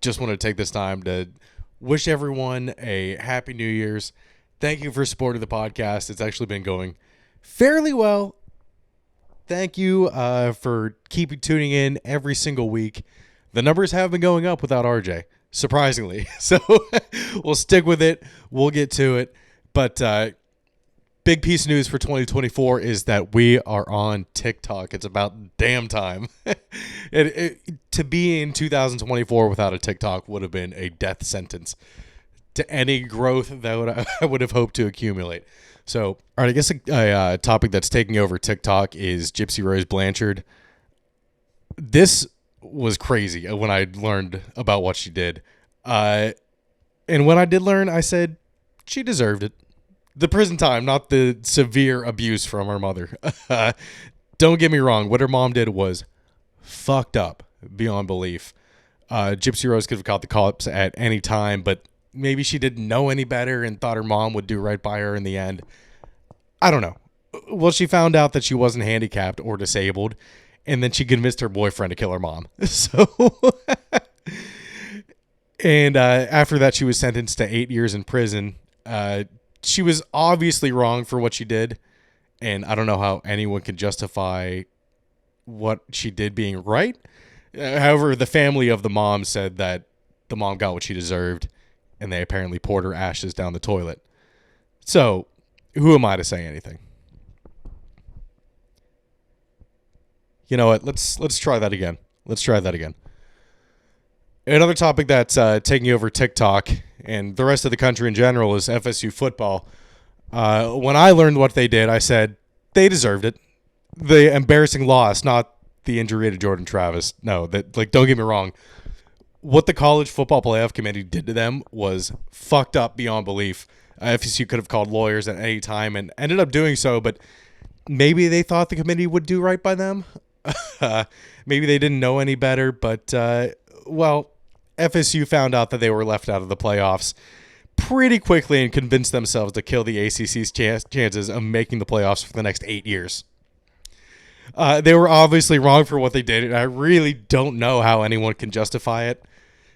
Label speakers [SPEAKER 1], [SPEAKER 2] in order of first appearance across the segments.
[SPEAKER 1] just want to take this time to wish everyone a happy New Year's. Thank you for supporting the podcast. It's actually been going fairly well. Thank you for keeping tuning in every single week. The numbers have been going up without RJ, surprisingly. So we'll stick with it. We'll get to it. But big piece of news for 2024 is that we are on TikTok. It's about damn time. To be in 2024 without a TikTok would have been a death sentence to any growth that I would have hoped to accumulate. So, all right, I guess a topic that's taking over TikTok is Gypsy Rose Blanchard. This was crazy when I learned about what she did. And when I did learn, I said she deserved it. The prison time, not the severe abuse from her mother. Don't get me wrong. What her mom did was fucked up beyond belief. Gypsy Rose could have caught the cops at any time, but maybe she didn't know any better and thought her mom would do right by her in the end. I don't know. Well, she found out that she wasn't handicapped or disabled, and then she convinced her boyfriend to kill her mom. And after that, she was sentenced to 8 years in prison. She was obviously wrong for what she did, and I don't know how anyone can justify what she did being right. However, the family of the mom said that the mom got what she deserved, and they apparently poured her ashes down the toilet. So, who am I to say anything? You know what? Let's try that again. Another topic that's taking over TikTok and the rest of the country in general is FSU football. When I learned what they did, I said they deserved it. The embarrassing loss, not the injury to Jordan Travis. No, don't get me wrong. What the college football playoff committee did to them was fucked up beyond belief. FSU could have called lawyers at any time and ended up doing so, but maybe they thought the committee would do right by them. Maybe they didn't know any better, but, FSU found out that they were left out of the playoffs pretty quickly and convinced themselves to kill the ACC's chances of making the playoffs for the next 8 years. They were obviously wrong for what they did, and I really don't know how anyone can justify it.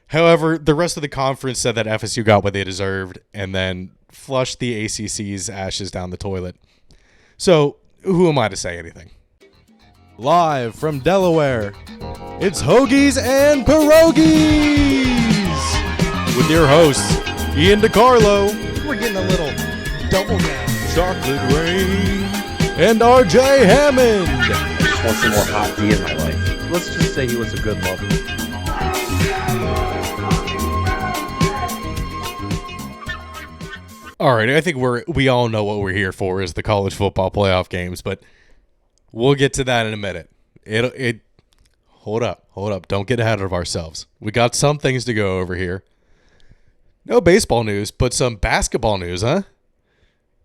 [SPEAKER 1] However, the rest of the conference said that FSU got what they deserved and then flushed the ACC's ashes down the toilet. So, who am I to say anything? Live from Delaware, it's Hoagies N Pierogis with your hosts, Ian DiCarlo.
[SPEAKER 2] We're getting a little double down.
[SPEAKER 1] Chocolate Rain, and RJ Hammond.
[SPEAKER 2] I just want some more hot D in my life. Let's just say he was a good lover.
[SPEAKER 1] All right, I think we all know what we're here for is the college football playoff games, but we'll get to that in a minute. Hold up. Don't get ahead of ourselves. We got some things to go over here. No baseball news, but some basketball news, huh?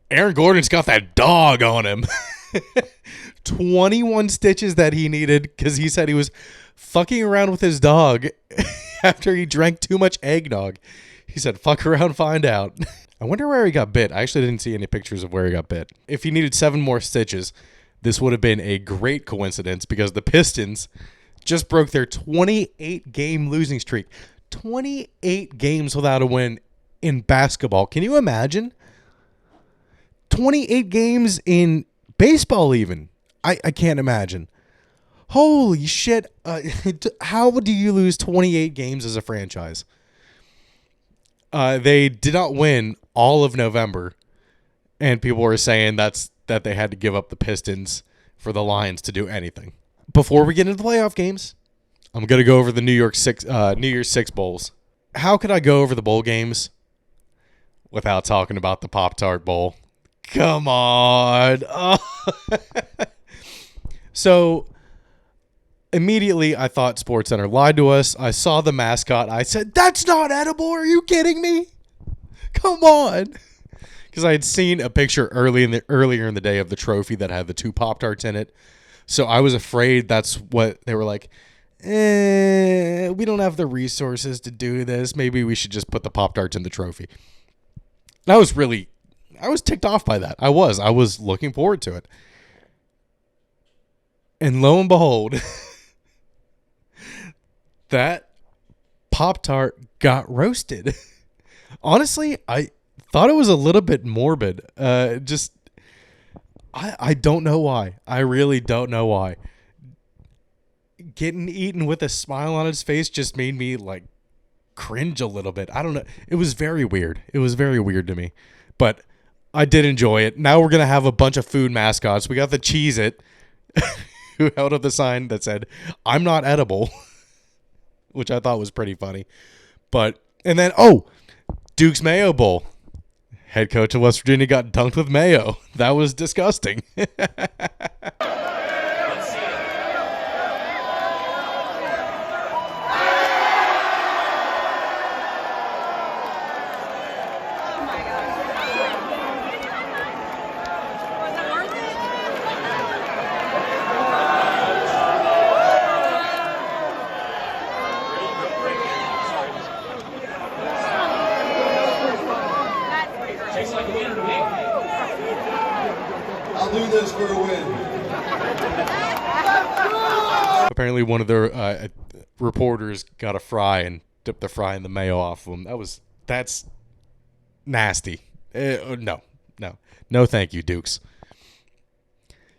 [SPEAKER 1] Aaron Gordon's got that dog on him. 21 stitches that he needed because he said he was fucking around with his dog after he drank too much eggnog. He said, fuck around, find out. I wonder where he got bit. I actually didn't see any pictures of where he got bit. If he needed 7 more stitches, this would have been a great coincidence because the Pistons just broke their 28-game losing streak. 28 games without a win in basketball. Can you imagine? 28 games in baseball even. I can't imagine. Holy shit. How do you lose 28 games as a franchise? They did not win all of November, and people were saying that they had to give up the Pistons for the Lions to do anything. Before we get into the playoff games, I'm going to go over the New Year's Six bowls. How could I go over the bowl games without talking about the Pop-Tart Bowl? Come on. Oh. So immediately I thought SportsCenter lied to us. I saw the mascot. I said, that's not edible. Are you kidding me? Come on. Because I had seen a picture earlier in the day of the trophy that had the 2 Pop-Tarts in it. So I was afraid that's what they were like, we don't have the resources to do this. Maybe we should just put the Pop-Tarts in the trophy. And I was ticked off by that. I was looking forward to it. And lo and behold, that Pop-Tart got roasted. Honestly, I thought it was a little bit morbid. I don't know why. I really don't know why. Getting eaten with a smile on his face just made me like cringe a little bit. I don't know. It was very weird. It was very weird to me. But I did enjoy it. Now we're going to have a bunch of food mascots. We got the Cheez-It who held up the sign that said, "I'm not edible," which I thought was pretty funny. And then, Duke's Mayo Bowl. Head coach of West Virginia got dunked with mayo. That was disgusting.
[SPEAKER 3] I'll do this for a win.
[SPEAKER 1] Apparently one of their reporters got a fry and dipped the fry in the mayo off of him. That's nasty. No, thank you, Dukes.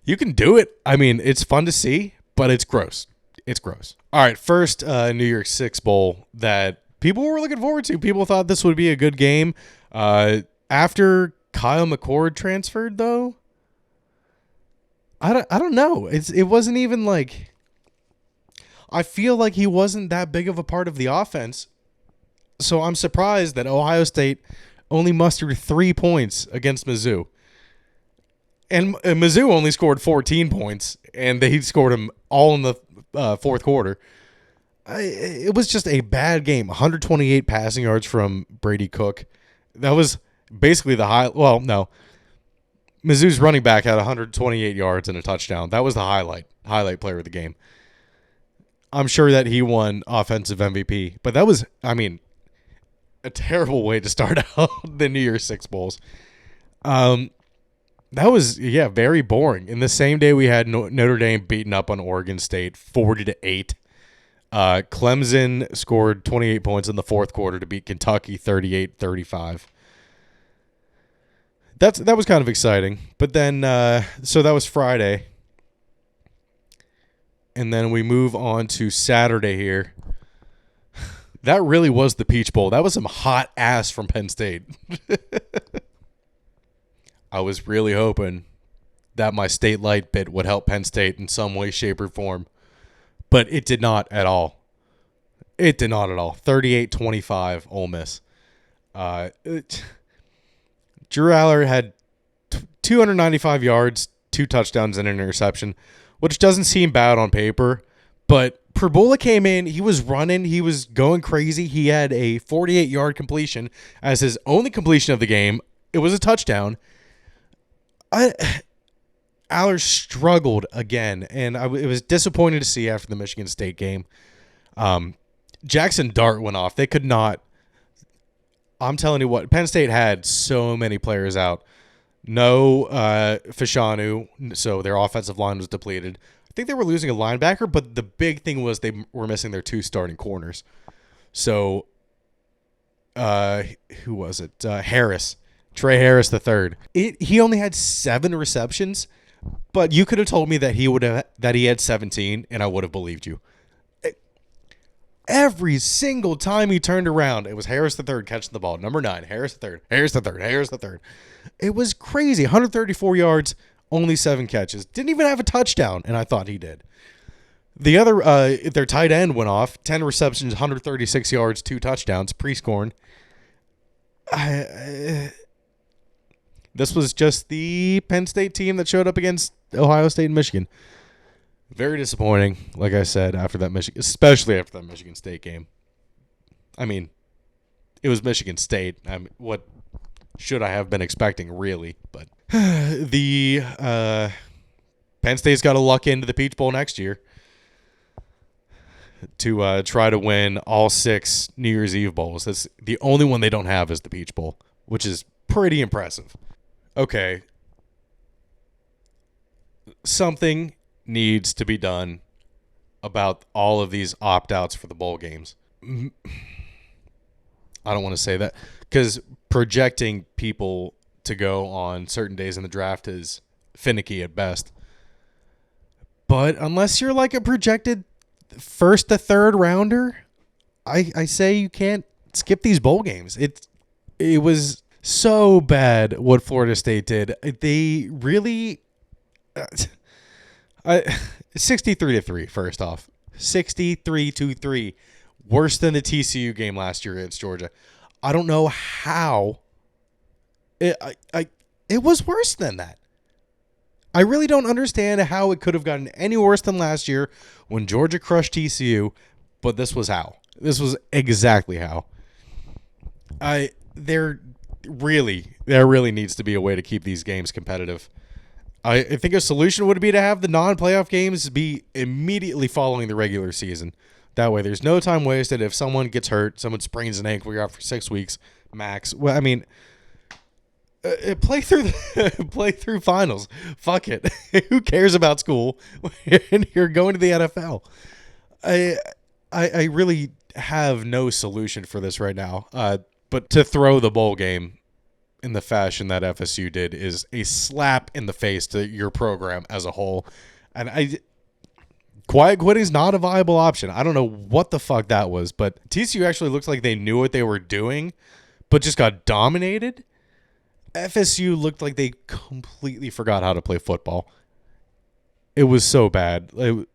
[SPEAKER 1] You can do it. I mean, it's fun to see, but it's gross. It's gross. All right, first New Year's Six Bowl that people were looking forward to. People thought this would be a good game. After Kyle McCord transferred, though, I don't know. It wasn't even like, I feel like he wasn't that big of a part of the offense. So I'm surprised that Ohio State only mustered 3 points against Mizzou. And Mizzou only scored 14 points, and they scored them all in the fourth quarter. It was just a bad game. 128 passing yards from Brady Cook. That was basically the high. Well, no. Mizzou's running back had 128 yards and a touchdown. That was the highlight player of the game. I'm sure that he won offensive MVP, but that was, I mean, a terrible way to start out the New Year's Six Bowls. That was, very boring. In the same day, we had Notre Dame beaten up on Oregon State 40-8. Clemson scored 28 points in the fourth quarter to beat Kentucky 38-35. That was kind of exciting. But then, so that was Friday. And then we move on to Saturday here. That really was the Peach Bowl. That was some hot ass from Penn State. I was really hoping that my State Light bit would help Penn State in some way, shape, or form. But it did not at all. 38-25, Ole Miss. Drew Aller had 295 yards, 2 touchdowns, and an interception, which doesn't seem bad on paper. But Perbola came in. He was running. He was going crazy. He had a 48-yard completion as his only completion of the game. It was a touchdown. Aller struggled again, and it was disappointing to see after the Michigan State game. Jackson Dart went off. They could not. I'm telling you what, Penn State had so many players out. No Fashanu, so their offensive line was depleted. I think they were losing a linebacker, but the big thing was they were missing their 2 starting corners. So, who was it? Harris. Trey Harris III. He only had 7 receptions, but you could have told me that he had 17, and I would have believed you. Every single time he turned around, it was Harris III catching the ball. Number 9, Harris III, Harris III, Harris III. It was crazy. 134 yards, only 7 catches. Didn't even have a touchdown, and I thought he did. The other, their tight end went off. 10 receptions, 136 yards, 2 touchdowns, pre-scoring. This was just the Penn State team that showed up against Ohio State and Michigan. Very disappointing, like I said, especially after that Michigan State game. I mean, it was Michigan State. I mean, what should I have been expecting, really? But the Penn State's got to luck into the Peach Bowl next year to try to win all 6 New Year's Eve bowls. That's the only one they don't have is the Peach Bowl, which is pretty impressive. Okay. Something needs to be done about all of these opt-outs for the bowl games. I don't want to say that because projecting people to go on certain days in the draft is finicky at best. But unless you're like a projected first to third rounder, I say you can't skip these bowl games. It was so bad what Florida State did. They really 63-3 first off. 63-3. Worse than the TCU game last year against Georgia. I don't know how it was worse than that. I really don't understand how it could have gotten any worse than last year when Georgia crushed TCU, but this was how. This was exactly how. There really needs to be a way to keep these games competitive. I think a solution would be to have the non-playoff games be immediately following the regular season. That way, there's no time wasted. If someone gets hurt, someone sprains an ankle, you're out for 6 weeks max. Well, I mean, play through finals. Fuck it. Who cares about school? And you're going to the NFL. I really have no solution for this right now. But to throw the bowl game in the fashion that FSU did is a slap in the face to your program as a whole. And quiet quitting is not a viable option. I don't know what the fuck that was, but TCU actually looks like they knew what they were doing, but just got dominated. FSU looked like they completely forgot how to play football. It was so bad. It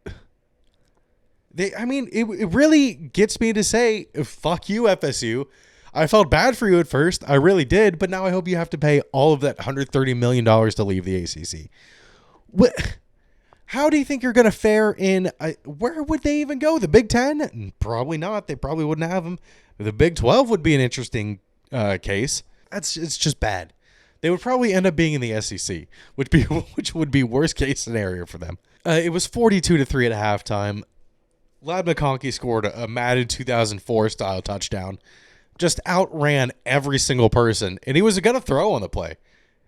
[SPEAKER 1] really gets me to say, fuck you, FSU. I felt bad for you at first. I really did, but now I hope you have to pay all of that $130 million to leave the ACC. How do you think you're going to fare in? Where would they even go? The Big Ten? Probably not. They probably wouldn't have them. The Big 12 would be an interesting case. It's just bad. They would probably end up being in the SEC, which would be worst case scenario for them. It was 42-3 at halftime. Ladd McConkey scored a Madden 2004 style touchdown. Just outran every single person, and he was going to throw on the play.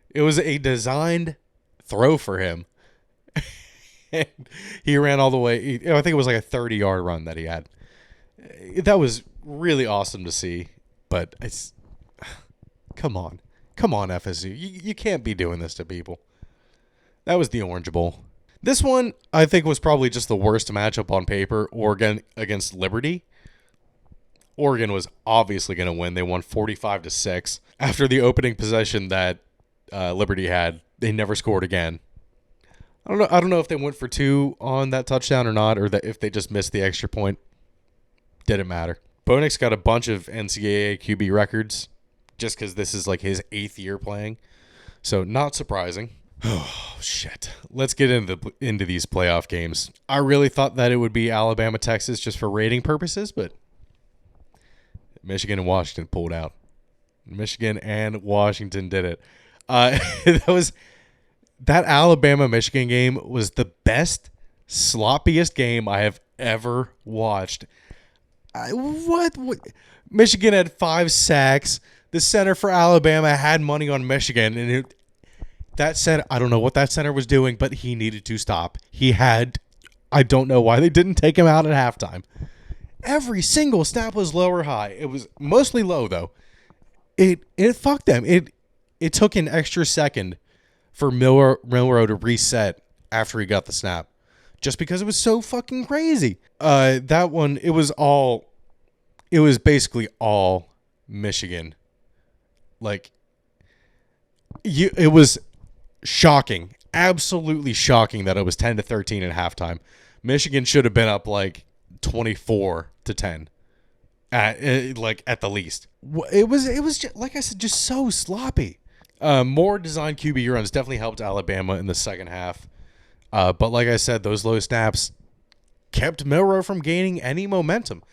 [SPEAKER 1] It was a designed throw for him. And he ran all the way. I think it was like a 30-yard run that he had. That was really awesome to see. But come on, FSU. You can't be doing this to people. That was the Orange Bowl. This one, I think, was probably just the worst matchup on paper. Oregon against Liberty. Oregon was obviously going to win. They won 45-6. After the opening possession that Liberty had, they never scored again. I don't know if they went for 2 on that touchdown or not, or that if they just missed the extra point. Didn't matter. Bo Nix got a bunch of NCAA QB records just because this is like his 8th year playing. So not surprising. Oh, shit. Let's get into these playoff games. I really thought that it would be Alabama, Texas just for rating purposes, but Michigan and Washington pulled out. Michigan and Washington did it. That Alabama-Michigan game was the best, sloppiest game I have ever watched. What? Michigan had 5 sacks. The center for Alabama had money on Michigan, and that center, I don't know what that center was doing, but he needed to stop. I don't know why they didn't take him out at halftime. Every single snap was low or high. It was mostly low, though. It fucked them. It took an extra second for Milroe to reset after he got the snap, just because it was so fucking crazy. That one, it was basically all Michigan. It was shocking, absolutely shocking that it was 10-13 at halftime. Michigan should have been up like 24-10 at the least. It was just, like I said, just so sloppy. More design QB runs definitely helped Alabama in the second half. But like I said, those low snaps kept Milroe from gaining any momentum.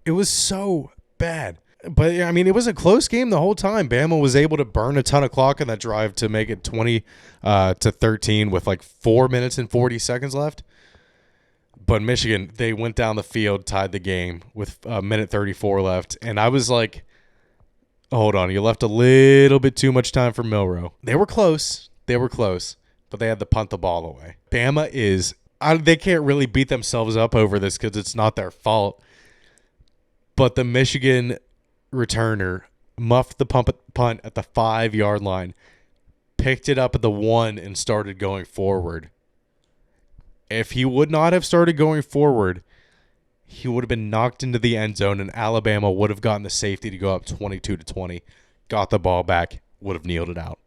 [SPEAKER 1] It was so bad. But, I mean, it was a close game the whole time. Bama was able to burn a ton of clock in that drive to make it 20-13 with like 4 minutes and 40 seconds left. But Michigan, they went down the field, tied the game with a minute 34 left. And I was like, hold on, you left a little bit too much time for Milroe. They were close, but they had to punt the ball away. Bama they can't really beat themselves up over this because it's not their fault. but the Michigan returner muffed the punt at the 5-yard line, picked it up at the 1, and started going forward. If he would not have started going forward, he would have been knocked into the end zone, and Alabama would have gotten the safety to go up 22-20, got the ball back, would have kneeled it out.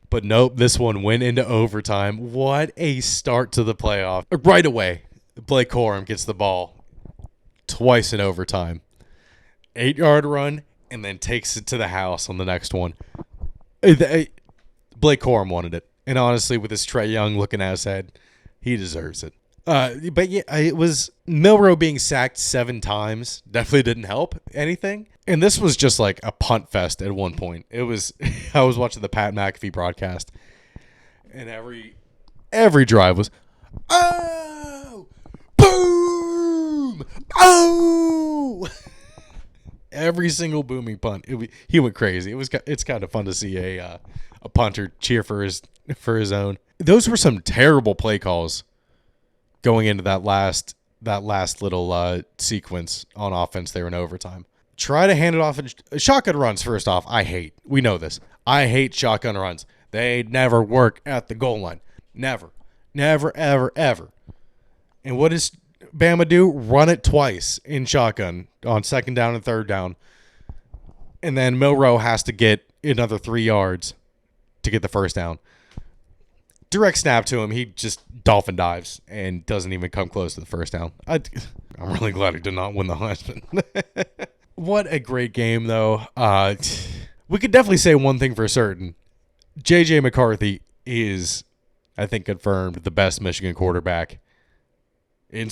[SPEAKER 1] But nope, this one went into overtime. What a start to the playoff. Right away, Blake Corum gets the ball twice in overtime. 8-yard run, and then takes it to the house on the next one. Blake Corum wanted it. And honestly, with his Trae Young looking at his head, he deserves it. But yeah, it was Milroe being sacked 7 times. Definitely didn't help anything. And this was just like a punt fest at one point. It was. I was watching the Pat McAfee broadcast, and every drive was, oh, boom, oh. Every single booming punt. He went crazy. It's kind of fun to see a punter cheer for his own. Those were some terrible play calls going into that last little sequence on offense there in overtime. Try to hand it off in shotgun runs. First off, I hate. We know this. I hate shotgun runs. They never work at the goal line. Never, ever, ever. And what does Bama do? Run it twice in shotgun on 2nd down and 3rd down. And then Milroe has to get another 3 yards to get the first down. Direct snap to him. He just dolphin dives and doesn't even come close to the first down. I'm really glad he did not win the Heisman. What a great game, though. We could definitely say one thing for certain. J.J. McCarthy is, I think, confirmed the best Michigan quarterback in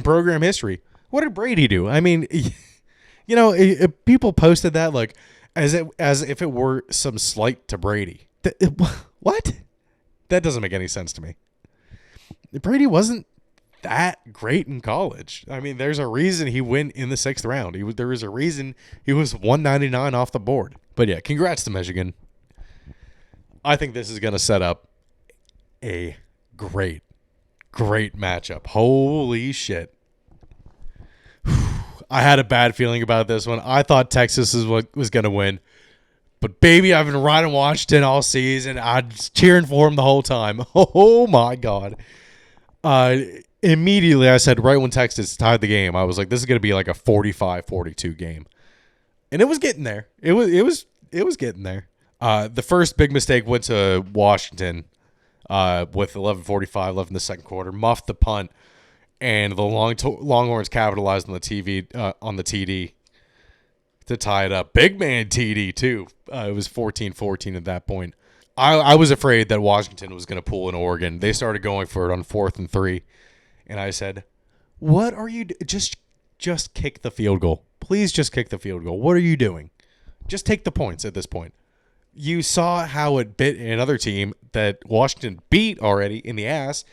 [SPEAKER 1] program history. What did Brady do? I mean, you know, people posted that like as if it were some slight to Brady. What? That doesn't make any sense to me. Brady wasn't that great in college. I mean, there's a reason he went in the 6th round. There was a reason he was 199 off the board. But yeah, congrats to Michigan. I think this is going to set up a great matchup. Holy shit. I had a bad feeling about this one. I thought Texas was going to win. But, baby, I've been riding Washington all season. I was cheering for him the whole time. Oh, my God. Immediately, I said right when Texas tied the game, I was like, this is going to be like a 45-42 game. And it was getting there. It was getting there. The first big mistake went to Washington with 11:45 left in the second quarter. Muffed the punt. And the Longhorns capitalized on the TD to tie it up. Big man TD, too. It was 14-14 at that point. I was afraid that Washington was going to pull in Oregon. They started going for it on 4th and 3. And I said, what are you just kick the field goal. Please just kick the field goal. What are you doing? Just take the points at this point. You saw how it bit another team that Washington beat already in the ass.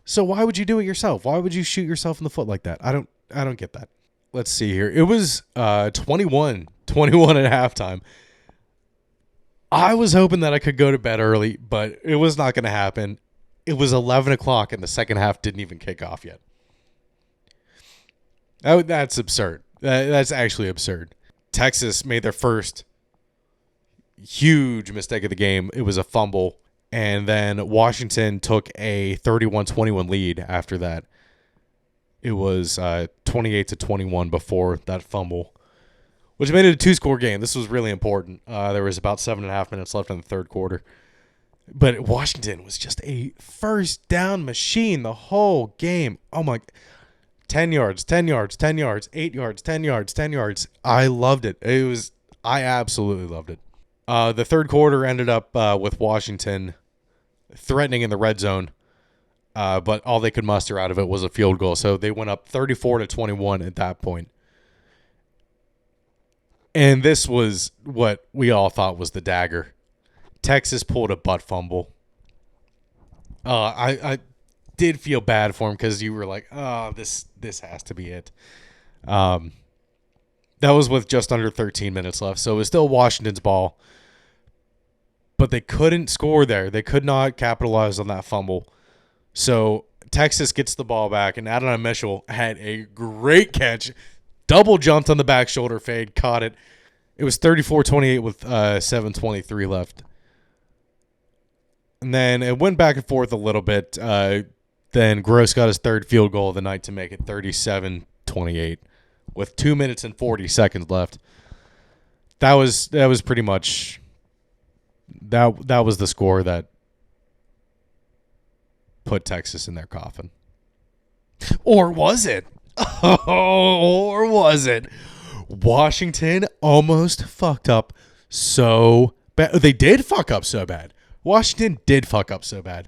[SPEAKER 1] So why would you do it yourself? Why would you shoot yourself in the foot like that? I don't get that. Let's see here. It was 21 at halftime. I was hoping that I could go to bed early, but it was not going to happen. It was 11 o'clock, and the second half didn't even kick off yet. That's absurd. That's actually absurd. Texas made their first huge mistake of the game. It was a fumble, and then Washington took a 31-21 lead after that. It was 28-21 before that fumble, which made it a 2-score game. This was really important. There was about 7.5 minutes left in the third quarter. But Washington was just a first down machine the whole game. Oh, my. 10 yards, 10 yards, 10 yards, 8 yards, 10 yards, 10 yards. I loved it. I absolutely loved it. The third quarter ended up with Washington threatening in the red zone. But all they could muster out of it was a field goal. So they went up 34-21 at that point. And this was what we all thought was the dagger. Texas pulled a butt fumble. I did feel bad for him because you were like, oh, this has to be it. That was with just under 13 minutes left. So it was still Washington's ball. But they couldn't score there. They could not capitalize on that fumble. So Texas gets the ball back, and Adonai Mitchell had a great catch. double jumped on the back shoulder fade, caught it. It was 34-28 with 7:23 left. And then it went back and forth a little bit. Then Gross got his third field goal of the night to make it 37-28 with 2 minutes and 40 seconds left. That was pretty much that was the score that put Texas in their coffin. Or was it? Or was it? Washington almost fucked up so bad. They did fuck up so bad. Washington did fuck up so bad.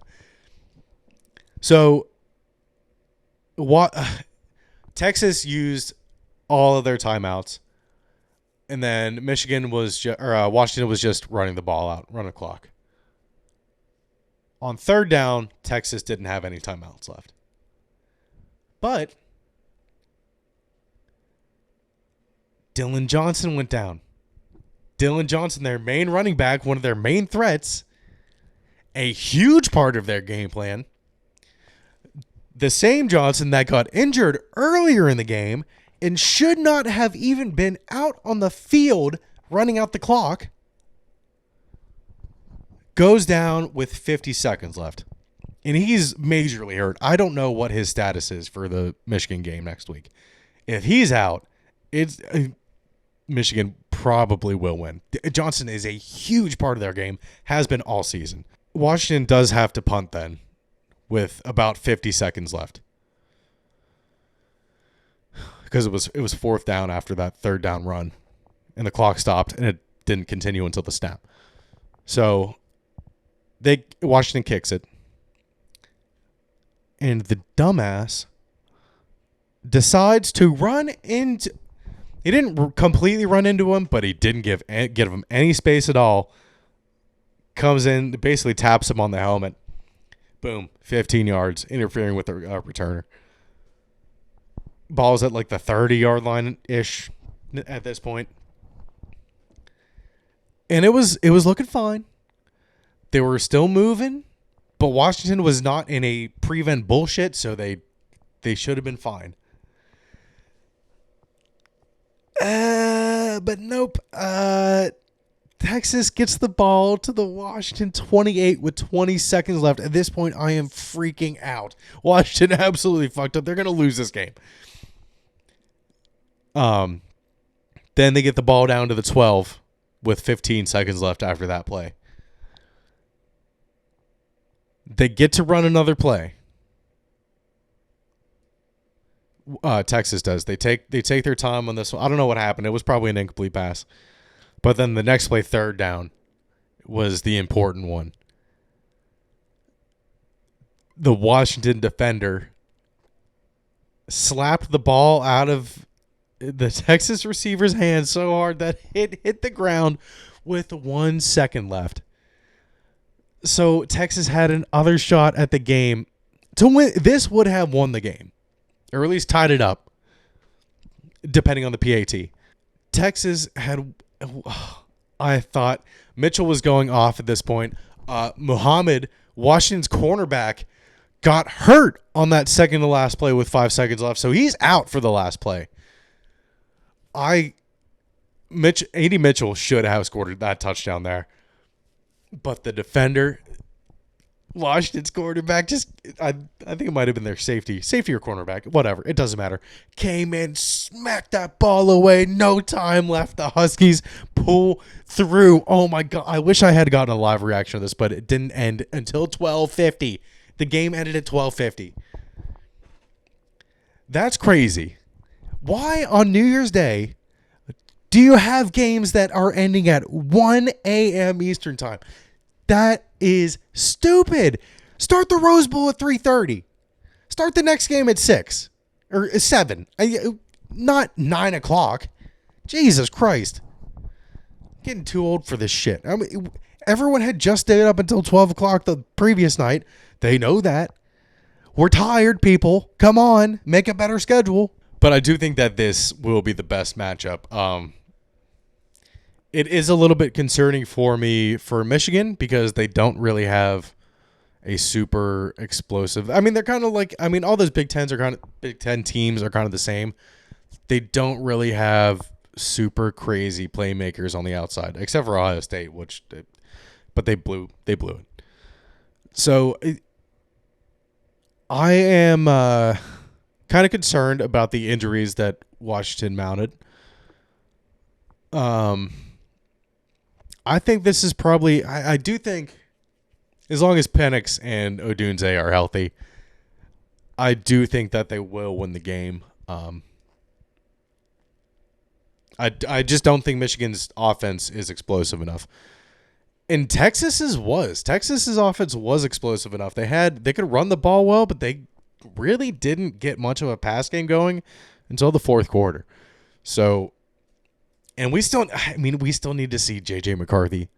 [SPEAKER 1] So, Texas used all of their timeouts, and then Washington was just running the ball out, running the clock. On third down, Texas didn't have any timeouts left. But Dylan Johnson went down. Dylan Johnson, their main running back, one of their main threats, a huge part of their game plan. The same Johnson that got injured earlier in the game and should not have even been out on the field running out the clock, goes down with 50 seconds left. And he's majorly hurt. I don't know what his status is for the Michigan game next week. If he's out, it's Michigan probably will win. Johnson is a huge part of their game, has been all season. Washington does have to punt then with about 50 seconds left. Because it was fourth down after that third down run. And the clock stopped and it didn't continue until the snap. So Washington kicks it. And the dumbass decides to run into... He didn't completely run into him, but he didn't give him any space at all. Comes in, basically taps him on the helmet. Boom, 15 yards, interfering with the returner. Ball's at like the 30-yard line-ish at this point. And it was looking fine. They were still moving, but Washington was not in a prevent bullshit, so they should have been fine. But nope. Texas gets the ball to the Washington 28 with 20 seconds left. At this point, I am freaking out. Washington absolutely fucked up. They're going to lose this game. Then they get the ball down to the 12 with 15 seconds left after that play. They get to run another play. Texas does. They take their time on this one. I don't know what happened. It was probably an incomplete pass. But then the next play, third down, was the important one. The Washington defender slapped the ball out of the Texas receiver's hand so hard that it hit the ground with 1 second left. So Texas had another shot at the game to win. This would have won the game, or at least tied it up, depending on the PAT. Texas had... I thought Mitchell was going off at this point. Muhammad, Washington's cornerback, got hurt on that second to last play with 5 seconds left, so he's out for the last play. A.D. Mitchell should have scored that touchdown there. But the defender, Washington's quarterback, I think it might have been their safety or cornerback, whatever, it doesn't matter, came in, smacked that ball away, no time left. The Huskies pull through. Oh my God, I wish I had gotten a live reaction of this, but it didn't end until 12:50. The game ended at 12:50. That's crazy. Why on New Year's Day do you have games that are ending at 1 a.m. Eastern time? That is stupid. Start the Rose Bowl at 3:30. Start the next game at 6 or 7. Not 9 o'clock. Jesus Christ. Getting too old for this shit. I mean, everyone had just stayed up until 12 o'clock the previous night. They know that. We're tired, people. Come on. Make a better schedule. But I do think that this will be the best matchup. It is a little bit concerning for me for Michigan because they don't really have a super explosive. I mean, they're kind of like, all those Big Ten teams are kind of the same. they don't really have super crazy playmakers on the outside, except for Ohio State, but they blew it. So I am kind of concerned about the injuries that Washington mounted. I think this is probably. I do think, as long as Penix and Odunze are healthy, I do think that they will win the game. I just don't think Michigan's offense is explosive enough. And Texas's offense was explosive enough. They could run the ball well, but they really didn't get much of a pass game going until the fourth quarter. So, and we still need to see J.J. McCarthy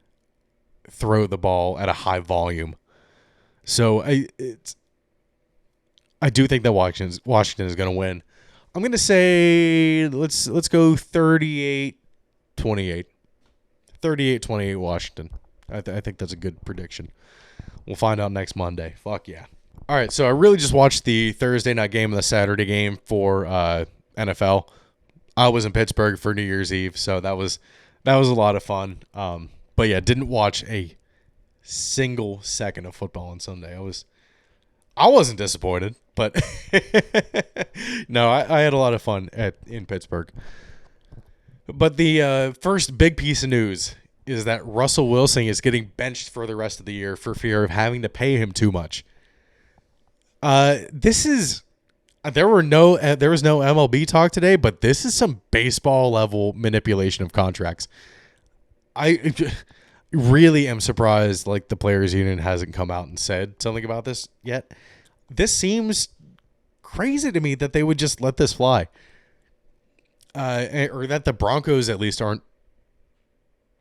[SPEAKER 1] throw the ball at a high volume. So I do think that Washington is going to win. I'm going to say let's go 38-28. 38-28 Washington. I think that's a good prediction. We'll find out next Monday. Fuck yeah. All right, so I really just watched the Thursday night game and the Saturday game for NFL. I was in Pittsburgh for New Year's Eve, so that was a lot of fun. But yeah, didn't watch a single second of football on Sunday. I wasn't disappointed, but no, I had a lot of fun in Pittsburgh. But the first big piece of news is that Russell Wilson is getting benched for the rest of the year for fear of having to pay him too much. There was no MLB talk today, but this is some baseball level manipulation of contracts. I really am surprised like the players union hasn't come out and said something about this yet. This seems crazy to me that they would just let this fly. Or that the Broncos at least aren't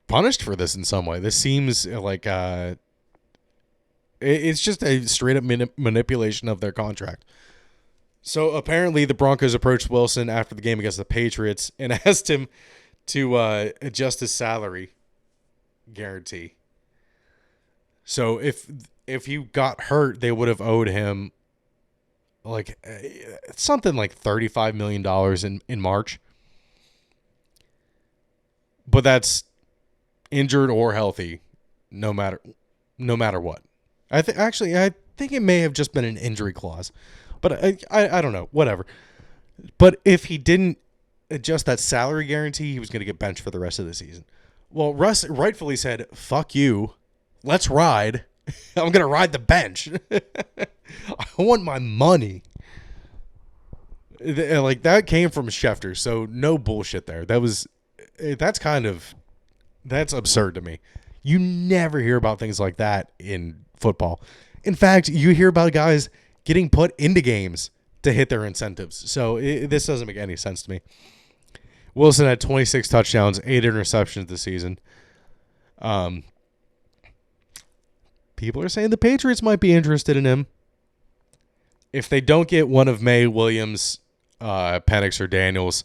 [SPEAKER 1] punished for this in some way. This seems like it's just a straight up manipulation of their contract. So apparently the Broncos approached Wilson after the game against the Patriots and asked him to adjust his salary guarantee. So if he got hurt, they would have owed him like something like $35 million in March. But that's injured or healthy, no matter what. I think it may have just been an injury clause, but I don't know, whatever. But if he didn't adjust that salary guarantee, he was going to get benched for the rest of the season. Well, Russ rightfully said, "Fuck you, let's ride. I'm going to ride the bench. I want my money." Like that came from Schefter, so no bullshit there. That's absurd to me. You never hear about things like that in football. In fact, you hear about guys getting put into games to hit their incentives. So this doesn't make any sense to me. Wilson had 26 touchdowns, 8 interceptions this season. People are saying the Patriots might be interested in him. If they don't get one of May, Williams, Penix, or Daniels,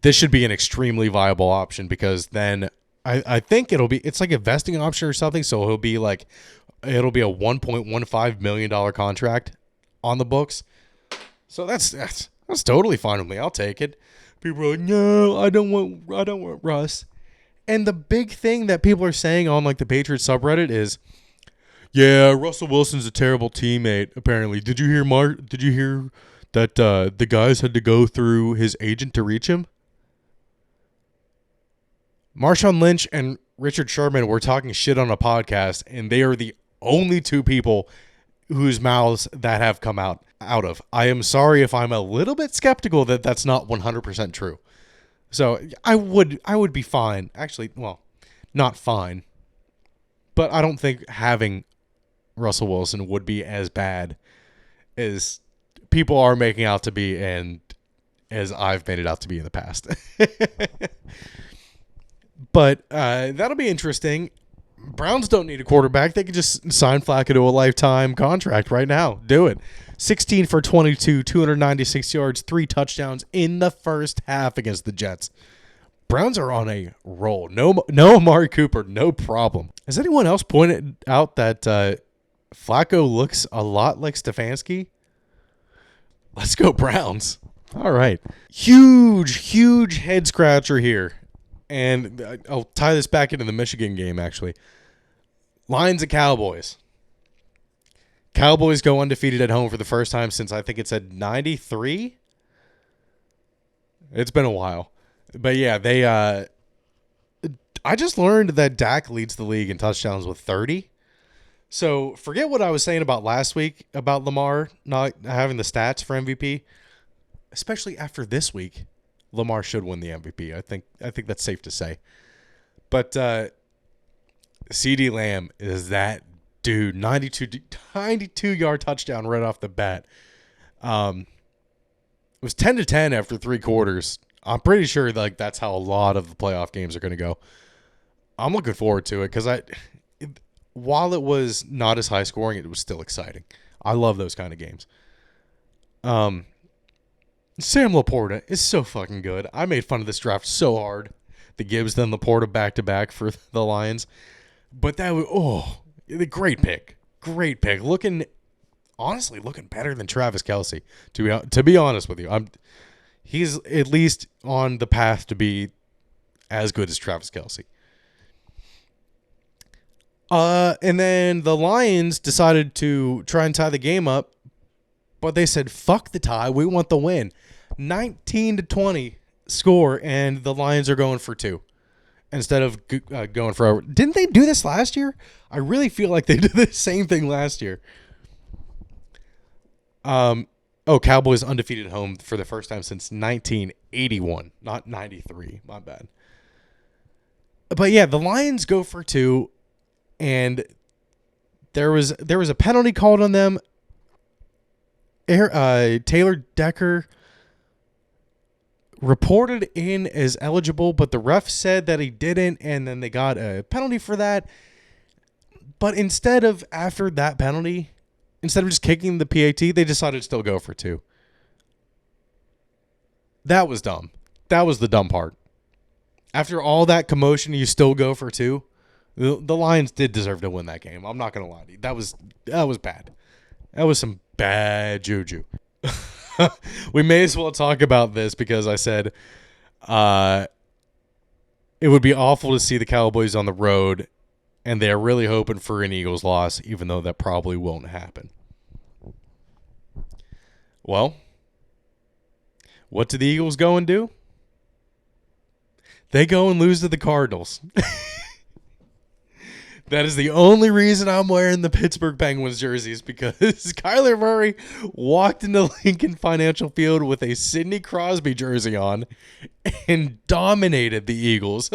[SPEAKER 1] this should be an extremely viable option because then I think it's like a vesting option or something. So it'll be a $1.15 million contract on the books. So that's totally fine with me. I'll take it. People are like, no, I don't want Russ. And the big thing that people are saying on like the Patriots subreddit is, yeah, Russell Wilson's a terrible teammate. Apparently, did you hear that the guys had to go through his agent to reach him? Marshawn Lynch and Richard Sherman were talking shit on a podcast, and they are the only two people whose mouths that have come out of. I am sorry if I'm a little bit skeptical that that's not 100% true. So I would be fine. Actually, well, not fine. But I don't think having Russell Wilson would be as bad as people are making out to be and as I've made it out to be in the past. But that'll be interesting. Browns don't need a quarterback. They can just sign Flacco to a lifetime contract right now. Do it. 16 for 22, 296 yards, 3 touchdowns in the first half against the Jets. Browns are on a roll. No Amari Cooper, no problem. Has anyone else pointed out that Flacco looks a lot like Stefanski? Let's go Browns. All right. Huge head scratcher here. And I'll tie this back into the Michigan game, actually. Lions and Cowboys. Cowboys go undefeated at home for the first time since I think it said 93. It's been a while. But yeah, I just learned that Dak leads the league in touchdowns with 30. So forget what I was saying about last week about Lamar not having the stats for MVP. Especially after this week, Lamar should win the MVP. I think that's safe to say. But CeeDee Lamb is that dude. 92-yard touchdown right off the bat. It was 10-10 after 3 quarters. I'm pretty sure that's how a lot of the playoff games are going to go. I'm looking forward to it because while it was not as high scoring, it was still exciting. I love those kind of games. Sam Laporta is so fucking good. I made fun of this draft so hard. The Gibbs then Laporta back-to-back for the Lions. But that was, great pick. Great pick. Honestly looking better than Travis Kelce. To be honest with you, he's at least on the path to be as good as Travis Kelce. And then the Lions decided to try and tie the game up, but they said, fuck the tie. We want the win. 19-20 score, and the Lions are going for 2 instead of going for over. Didn't they do this last year? I really feel like they did the same thing last year. Cowboys undefeated at home for the first time since 1981, not 93. My bad. But yeah, the Lions go for 2, and there was a penalty called on them. Taylor Decker reported in as eligible, but the ref said that he didn't, and then they got a penalty for that. But instead of just kicking the PAT, they decided to still go for 2. That was dumb. That was the dumb part. After all that commotion, you still go for 2. The Lions did deserve to win that game. I'm not going to lie to you. That was bad. That was some bad juju. We may as well talk about this because I said it would be awful to see the Cowboys on the road, and they're really hoping for an Eagles loss, even though that probably won't happen. Well, what do the Eagles go and do? They go and lose to the Cardinals. That is the only reason I'm wearing the Pittsburgh Penguins jerseys, because Kyler Murray walked into Lincoln Financial Field with a Sidney Crosby jersey on and dominated the Eagles.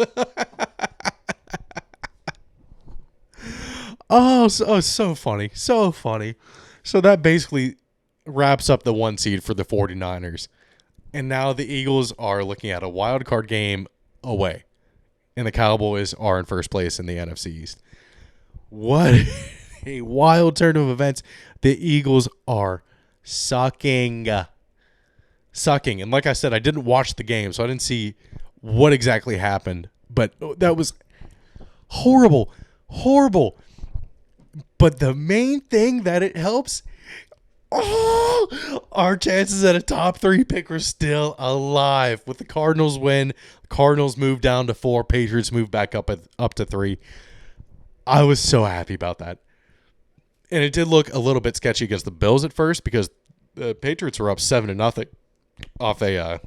[SPEAKER 1] So funny. So funny. So that basically wraps up the 1 seed for the 49ers. And now the Eagles are looking at a wild card game away. And the Cowboys are in first place in the NFC East. What a wild turn of events. The Eagles are sucking. And like I said, I didn't watch the game, so I didn't see what exactly happened. But that was horrible. But the main thing that it helps, our chances at a top 3 pick are still alive. With the Cardinals win, Cardinals move down to 4, Patriots move back up to 3. I was so happy about that. And it did look a little bit sketchy against the Bills at first because the Patriots were up 7-0 off a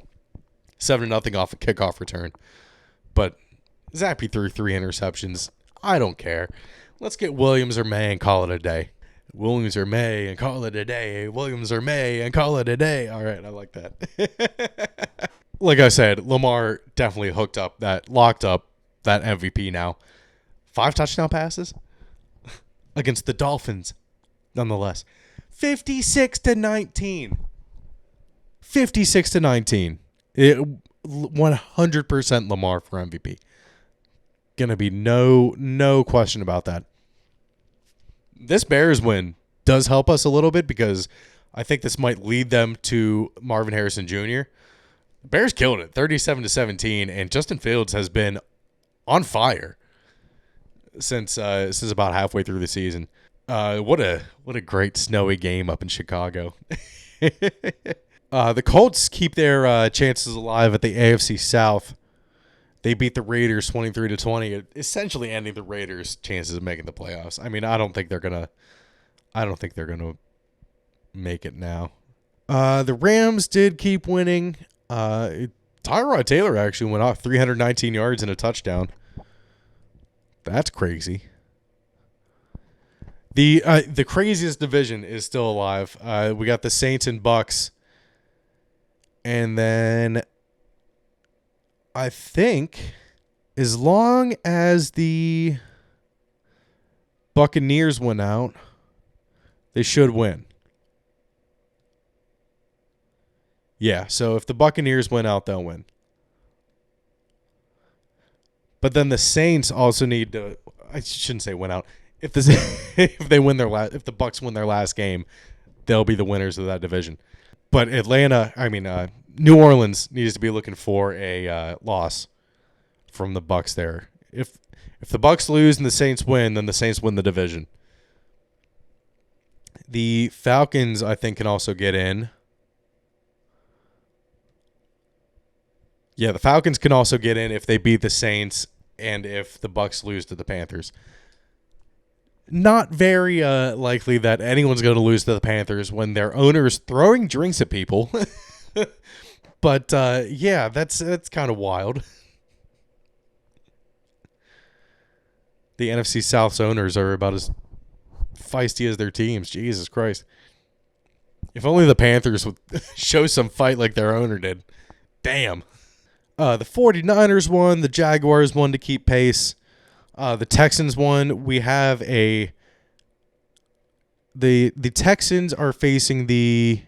[SPEAKER 1] 7-0 off a kickoff return. But Zappy threw 3 interceptions. I don't care. Let's get Williams or May and call it a day. Williams or May and call it a day. Williams or May and call it a day. All right, I like that. Like I said, Lamar definitely locked up that MVP now. 5 touchdown passes against the Dolphins, nonetheless. 56-19. 56-19. 100% Lamar for MVP. Gonna be no question about that. This Bears win does help us a little bit because I think this might lead them to Marvin Harrison Jr. Bears killed it, 37-17, and Justin Fields has been on fire since about halfway through the season. What a great snowy game up in Chicago. The Colts keep their chances alive at the AFC South. They beat the Raiders 23-20, essentially ending the Raiders' chances of making the playoffs. I mean, I don't think they're gonna make it now. The Rams did keep winning. Tyrod Taylor actually went off 319 yards and a touchdown. That's crazy. The craziest division is still alive. We got the Saints and Bucks. And then I think as long as the Buccaneers win out, they should win. Yeah, so if the Buccaneers win out, they'll win. But then the Saints also need to, I shouldn't say win out. If the Bucks win their last game, they'll be the winners of that division. But New Orleans needs to be looking for a loss from the Bucks there. If the Bucks lose and the Saints win, then the Saints win the division. The Falcons, I think, can also get in. Yeah, the Falcons can also get in if they beat the Saints and if the Bucks lose to the Panthers. Not very likely that anyone's going to lose to the Panthers when their owner's throwing drinks at people. But, yeah, that's kind of wild. The NFC South's owners are about as feisty as their teams. Jesus Christ. If only the Panthers would show some fight like their owner did. Damn. The 49ers won. The Jaguars won to keep pace. The Texans won. We have the Texans are facing the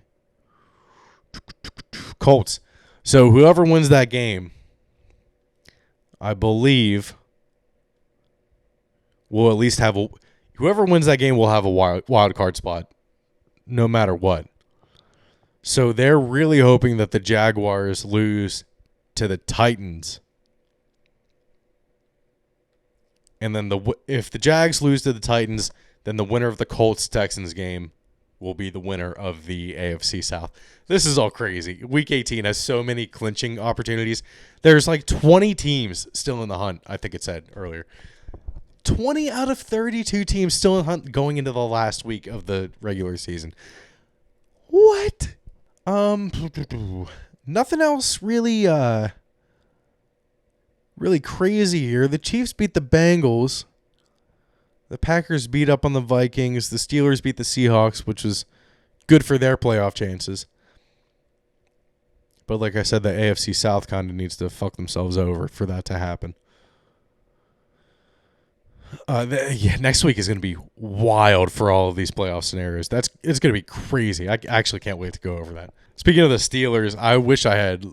[SPEAKER 1] Colts. So whoever wins that game, I believe, will at least have whoever wins that game will have a wild card spot, no matter what. So they're really hoping that the Jaguars lose to the Titans. And then if the Jags lose to the Titans, then the winner of the Colts-Texans game will be the winner of the AFC South. This is all crazy. Week 18 has so many clinching opportunities. There's like 20 teams still in the hunt, I think it said earlier. 20 out of 32 teams still in the hunt going into the last week of the regular season. What? Nothing else really crazy here. The Chiefs beat the Bengals. The Packers beat up on the Vikings. The Steelers beat the Seahawks, which was good for their playoff chances. But like I said, the AFC South kind of needs to fuck themselves over for that to happen. Next week is going to be wild for all of these playoff scenarios. It's going to be crazy. I actually can't wait to go over that. Speaking of the Steelers, I wish I had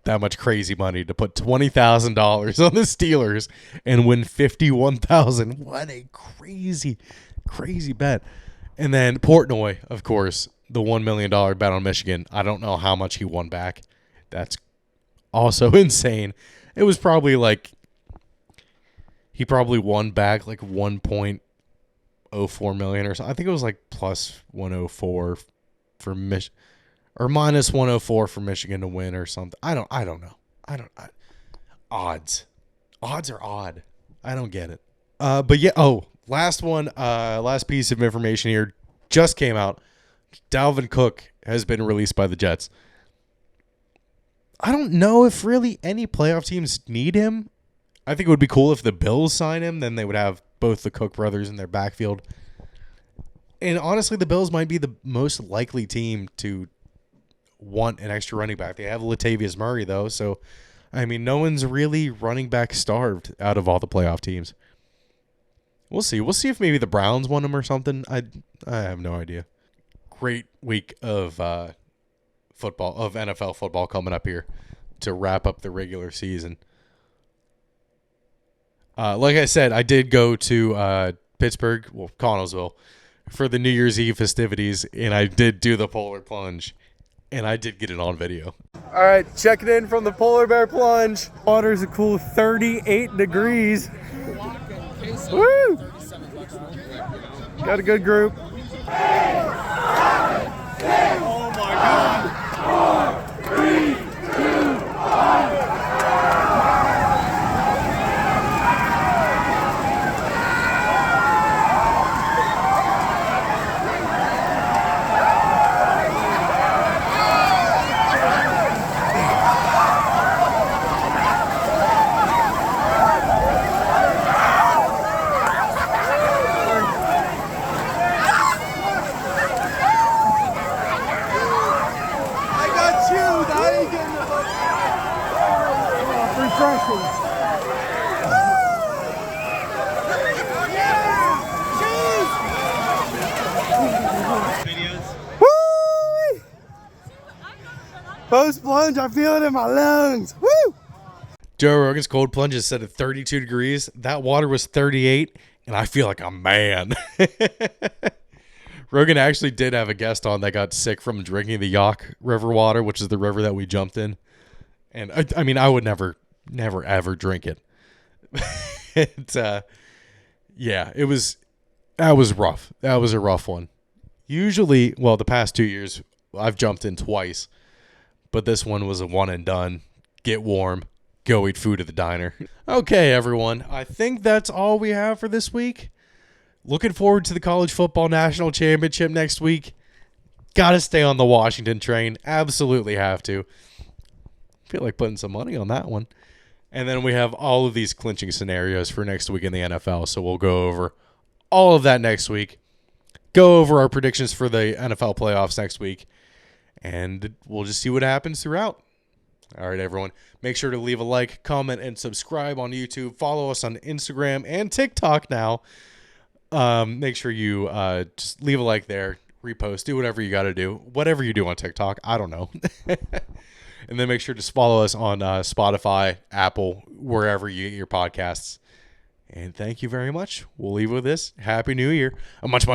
[SPEAKER 1] that much crazy money to put $20,000 on the Steelers and win $51,000. What a crazy bet. And then Portnoy, of course, the $1 million bet on Michigan. I don't know how much he won back. That's also insane. It was probably he probably won back like $1.04 million or something. I think it was like plus 104 for Michigan. Or minus 104 for Michigan to win or something. I don't know. Odds are odd. I don't get it. But yeah. Oh, last one. Last piece of information here just came out. Dalvin Cook has been released by the Jets. I don't know if really any playoff teams need him. I think it would be cool if the Bills sign him. Then they would have both the Cook brothers in their backfield. And honestly, the Bills might be the most likely team to want an extra running back. They have Latavius Murray, though. So, I mean, no one's really running back starved out of all the playoff teams. We'll see. We'll see if maybe the Browns want him or something. I have no idea. Great week of NFL football coming up here to wrap up the regular season. Like I said, I did go to Pittsburgh, Connellsville, for the New Year's Eve festivities, and I did do the Polar Plunge. And I did get it on video. All right, checking in from the Polar Bear Plunge. Water's a cool 38 degrees. Woo! Got a good group. Oh my God.
[SPEAKER 4] Post plunge, I feel it in my lungs. Woo!
[SPEAKER 1] Joe Rogan's cold plunge is set at 32 degrees. That water was 38, and I feel like a man. Rogan actually did have a guest on that got sick from drinking the Yaak River water, which is the river that we jumped in. And I mean, I would never, ever drink it. That was rough. That was a rough one. Usually, well, the past 2 years, I've jumped in twice. But this one was a one and done. Get warm. Go eat food at the diner. Okay, everyone. I think that's all we have for this week. Looking forward to the College Football National Championship next week. Got to stay on the Washington train. Absolutely have to. Feel like putting some money on that one. And then we have all of these clinching scenarios for next week in the NFL. So we'll go over all of that next week. Go over our predictions for the NFL playoffs next week. And we'll just see what happens throughout. All right, everyone. Make sure to leave a like, comment, and subscribe on YouTube. Follow us on Instagram and TikTok now. Make sure you just leave a like there, repost, do whatever you got to do. Whatever you do on TikTok, I don't know. And then make sure to follow us on Spotify, Apple, wherever you get your podcasts. And thank you very much. We'll leave with this. Happy New Year. A much.